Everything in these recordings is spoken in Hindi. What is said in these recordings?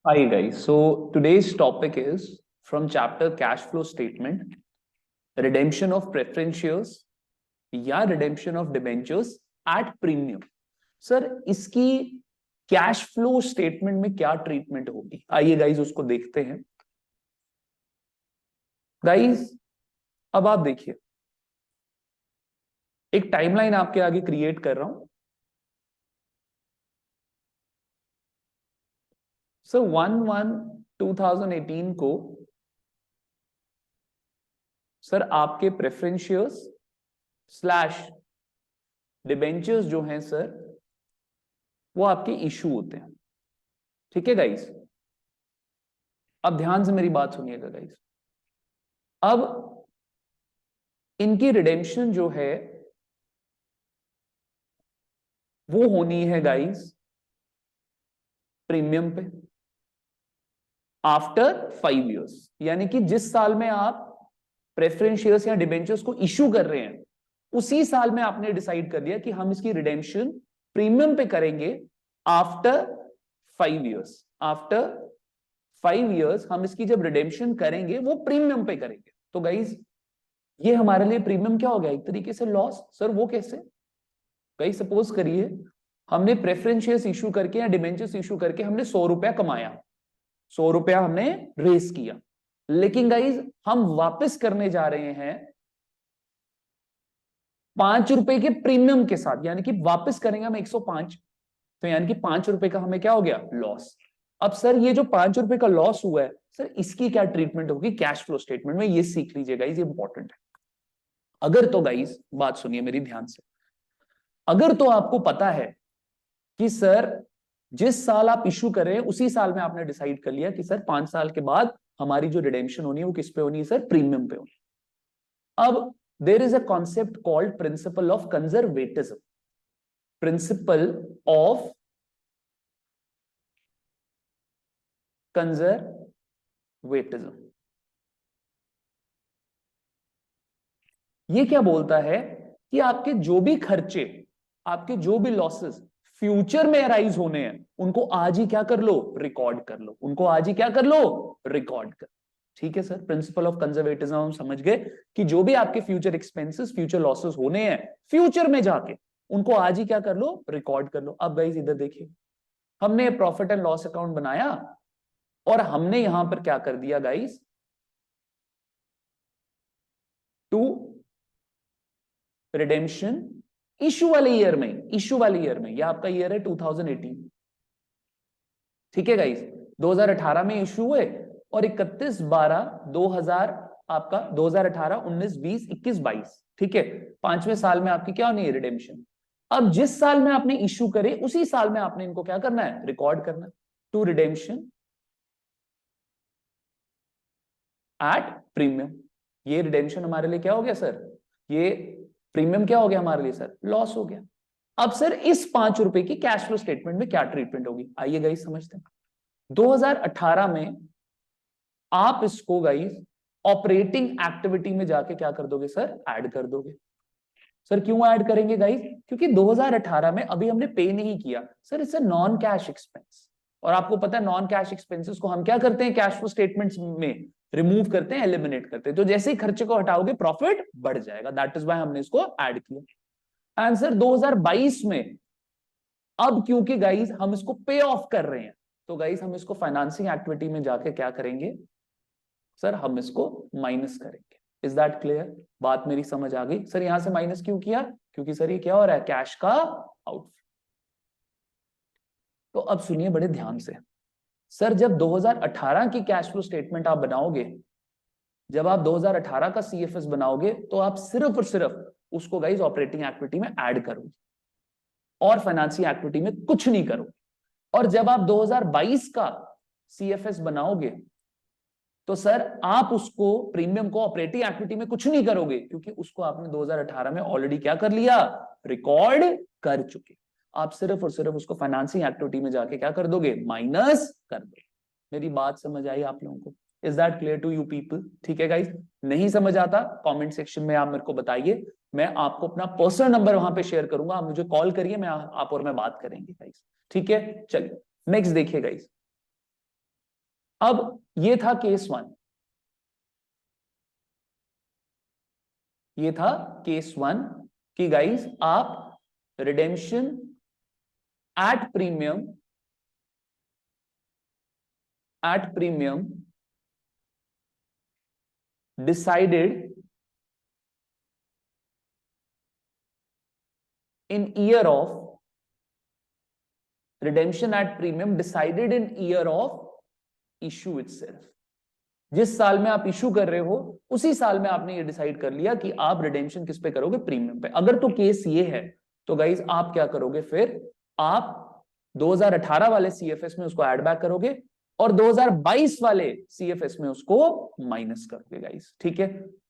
Hi guys, so today's topic is from chapter cash flow statement, redemption of preference shares या redemption of debentures at premium. Sir इसकी कैश फ्लो स्टेटमेंट में क्या ट्रीटमेंट होगी, आइए गाइज उसको देखते हैं। गाइज अब आप देखिए, एक टाइमलाइन आपके आगे क्रिएट कर रहा हूं। सर 1/1/2018 को सर आपके प्रेफरेंस शेयर्स स्लैश डिबेंचर्स जो हैं सर वो आपके इशू होते हैं। ठीक है गाइस, अब ध्यान से मेरी बात सुनिएगा गाइस। अब इनकी रिडेम्पशन जो है वो होनी है गाइस प्रीमियम पे आफ्टर 5 इयर्स, यानी कि जिस साल में आप प्रेफरेंस शेयर्स या डिबेंचर्स को इशू कर रहे हैं उसी साल में आपने डिसाइड कर लिया कि हम इसकी रिडेम्पशन प्रीमियम पे करेंगे आफ्टर 5 इयर्स। आफ्टर 5 इयर्स हम इसकी जब रिडेम्पशन करेंगे वो प्रीमियम पे करेंगे। तो गाइस ये हमारे लिए प्रीमियम क्या हो गया, एक तरीके से लॉस। सर वो कैसे? गाइस सपोज करिए हमने प्रेफरेंस शेयर्स इशू करके या डिबेंचर्स इशू करके हमने 100 रुपया कमाया, 100 रुपया हमने रेस किया, लेकिन गाइज हम वापस करने जा रहे हैं 5 रुपए के प्रीमियम के साथ, यानी कि वापस करेंगे हम 105। तो यानी कि 5 रुपए का हमें क्या हो गया, लॉस। अब सर ये जो 5 रुपए का लॉस हुआ है सर इसकी क्या ट्रीटमेंट होगी कैश फ्लो स्टेटमेंट में, ये सीख लीजिएगा, ये इंपॉर्टेंट है। अगर तो गाइज बात सुनिए मेरी ध्यान से, अगर तो आपको पता है कि सर जिस साल आप इशू करें उसी साल में आपने डिसाइड कर लिया कि सर 5 साल के बाद हमारी जो रिडेम्पशन होनी है वो किस पे होनी है सर, प्रीमियम पे होनी है। अब there is a concept called principle of conservatism. Principle of conservatism ये क्या बोलता है कि आपके जो भी खर्चे, आपके जो भी लॉसेस फ्यूचर में अराइज होने हैं उनको आज ही क्या कर लो, रिकॉर्ड कर लो। उनको आज ही क्या कर लो, रिकॉर्ड कर। ठीक है सर, प्रिंसिपल ऑफ कंजर्वेटिज्म हम समझ गए कि जो भी आपके फ्यूचर एक्सपेंसेस, फ्यूचर लॉसेस होने हैं फ्यूचर में जाके उनको आज ही क्या कर लो, रिकॉर्ड कर लो। अब गाइस इधर देखिए, हमने प्रॉफिट एंड लॉस अकाउंट बनाया और हमने यहां पर क्या कर दिया गाइस, टू रिडेम्पशन इशू वाले ईयर में, इशू वाले ईयर में, यह आपका ईयर है 2018। ठीक है गाइस, 2018 में इशू हुए और 31/12/2000 आपका 2018, 19, 20, 21, 22, ठीक है, 5वें साल में आपकी क्या होनी है, रिडेम्पशन। अब जिस साल में आपने इशू करे उसी साल में आपने इनको क्या करना है, रिकॉर्ड करना है, टू रिडेम्पशन एट प्रीमियम। ये रिडेम्पशन हमारे लिए क्या हो गया सर, ये प्रीमियम क्या हो गया हमारे लिए सर, लॉस हो गया। अब सर इस 5 रुपए की कैश फ्लो स्टेटमेंट में क्या ट्रीटमेंट होगी, आइए गाइस समझते हैं। 2018 में आप इसको गाइस ऑपरेटिंग एक्टिविटी में जाके क्या कर दोगे सर, ऐड कर दोगे। सर क्यों ऐड करेंगे गाइस, क्योंकि 2018 में अभी हमने पे नहीं किया sir, it's a non cash expense. और आपको पता है नॉन कैश एक्सपेंसेस को हम क्या करते हैं कैश फ्लो स्टेटमेंट्स में, रिमूव करते हैं, एलिमिनेट करते हैं। तो जैसे ही खर्चे को हटाओगे प्रॉफिट बढ़ जाएगा, दैट इज व्हाई हमने इसको ऐड किया। आंसर 2022 में, अब क्योंकि गाइस हम इसको पे ऑफ कर रहे हैं तो गाइस हम इसको फाइनेंसिंग एक्टिविटी में जाके क्या करेंगे सर, हम इसको माइनस करेंगे। इज दैट क्लियर, बात मेरी समझ आ गई? सर यहां से माइनस क्यों किया, क्योंकि सर ये क्या हो रहा है, कैश का आउटफ्लो। तो अब सुनिए बड़े ध्यान से, सर जब 2018 की कैश फ्लो स्टेटमेंट आप बनाओगे, जब आप 2018 का सीएफएस बनाओगे तो आप सिर्फ और सिर्फ उसको गाइस ऑपरेटिंग एक्टिविटी में ऐड करोगे और फाइनेंसिंग एक्टिविटी में कुछ नहीं करोगे। और जब आप 2022 का सीएफएस बनाओगे तो सर आप उसको प्रीमियम को ऑपरेटिंग एक्टिविटी में कुछ नहीं करोगे, क्योंकि उसको आपने 2018 में ऑलरेडी क्या कर लिया, रिकॉर्ड कर चुके। आप सिर्फ और सिर्फ उसको फाइनेंसिंग एक्टिविटी में जाके क्या कर दोगे, माइनस कर दोगे। मेरी बात समझ आई आप लोगों को? Is that clear to you people? ठीक है गाइस, नहीं समझ आता कमेंट सेक्शन में आप मेरे को बताइए, मैं आपको अपना पर्सनल नंबर वहां पे शेयर करूंगा, आप मुझे कॉल करिए, मैं आप और मैं बात करेंगे गाइस। ठीक है, चलिए नेक्स्ट देखिए गाइस। अब ये था केस 1, ये था केस 1 कि गाइस आप redemption at premium decided in year of redemption at premium decided in year of issue itself. जिस साल में आप इशू कर रहे हो उसी साल में आपने ये डिसाइड कर लिया कि आप रिडेम्पशन किस पे करोगे, प्रीमियम पे। अगर तो केस ये है तो गाइज आप क्या करोगे, फिर आप 2018 वाले सीएफएस में उसको ऐड बैक करोगे और 2022 वाले सीएफएस में उसको माइनस करोगे गाइज, ठीक है।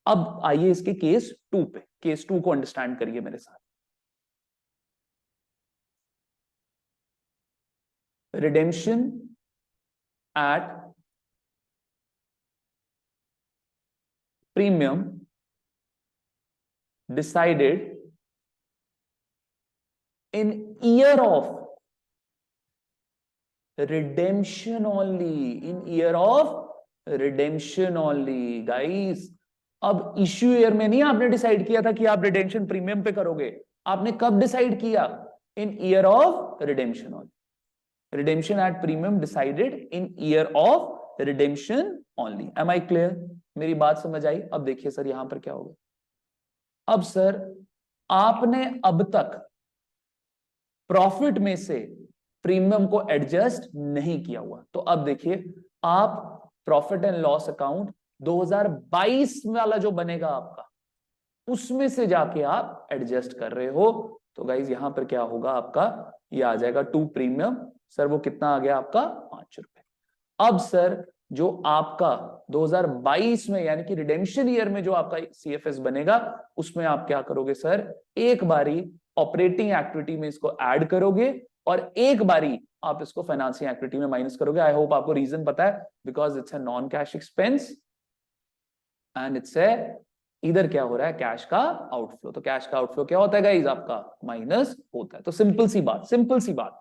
अब आइए इसके केस 2 पे, केस 2 को अंडरस्टैंड करिए मेरे साथ। redemption at premium decided in year of redemption only, in year of redemption only guys। अब इश्यू ईयर में नहीं आपने डिसाइड किया था कि आप रिडेम्पशन प्रीमियम पे करोगे, आपने कब डिसाइड किया, in year of redemption only. redemption at premium decided in year of redemption only। am I clear? मेरी बात समझ आई? अब देखिए सर यहां पर क्या होगा। अब सर आपने अब तक प्रॉफिट में से प्रीमियम को एडजस्ट नहीं किया हुआ, तो अब देखिए आप प्रॉफिट एंड लॉस अकाउंट 2022 वाला जो बनेगा आपका, उसमें से जाके आप एडजस्ट कर रहे हो। तो गाइज यहां पर क्या होगा आपका, ये आ जाएगा टू प्रीमियम। सर वो कितना आ गया आपका, 5 रुपए। अब सर जो आपका 2022 में यानी कि रिडेम्पशन ईयर में जो आपका सीएफएस बनेगा, उसमें आप क्या करोगे सर, एक बारी ऑपरेटिंग एक्टिविटी में इसको ऐड करोगे और एक बारी आप इसको फाइनेंसिंग एक्टिविटी में माइनस करोगे। आई होप आपको रीजन पता है, because it's a non cash expense and it's a इधर क्या हो रहा है, कैश का आउटफ्लो। तो कैश का आउटफ्लो क्या होता है गाइज, आपका माइनस होता है। तो सिंपल सी बात, सिंपल सी बात,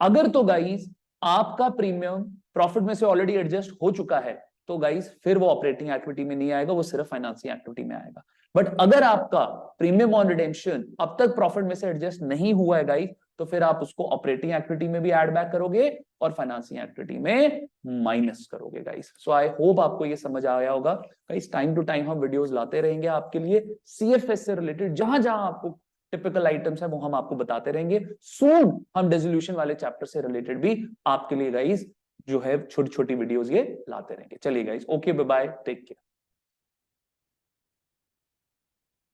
अगर तो गाइज आपका प्रीमियम प्रॉफिट में से ऑलरेडी एडजस्ट हो चुका है तो गाइज फिर वो ऑपरेटिंग एक्टिविटी में नहीं आएगा, वो सिर्फ फाइनेंसिंग एक्टिविटी में आएगा। बट अगर आपका प्रीमियम ऑन रिडेम्पशन अब तक प्रॉफिट में से एडजस्ट नहीं हुआ है गाइज, तो फिर आप उसको ऑपरेटिंग एक्टिविटी में भी ऐड बैक करोगे और फाइनेंसिंग एक्टिविटी में माइनस करोगे गाइज। सो आई होप आपको ये समझ आया होगा गाइज। टाइम टू टाइम हम वीडियोस लाते रहेंगे आपके लिए सीएफएस से रिलेटेड, जहां जहां आपको टिपिकल आइटम्स है वो हम आपको बताते रहेंगे। सून हम डिसोल्यूशन वाले चैप्टर से रिलेटेड भी आपके लिए गाइज जो है छोटी छोटी वीडियोस ये लाते रहेंगे। चलिए guys, okay, bye bye, take care.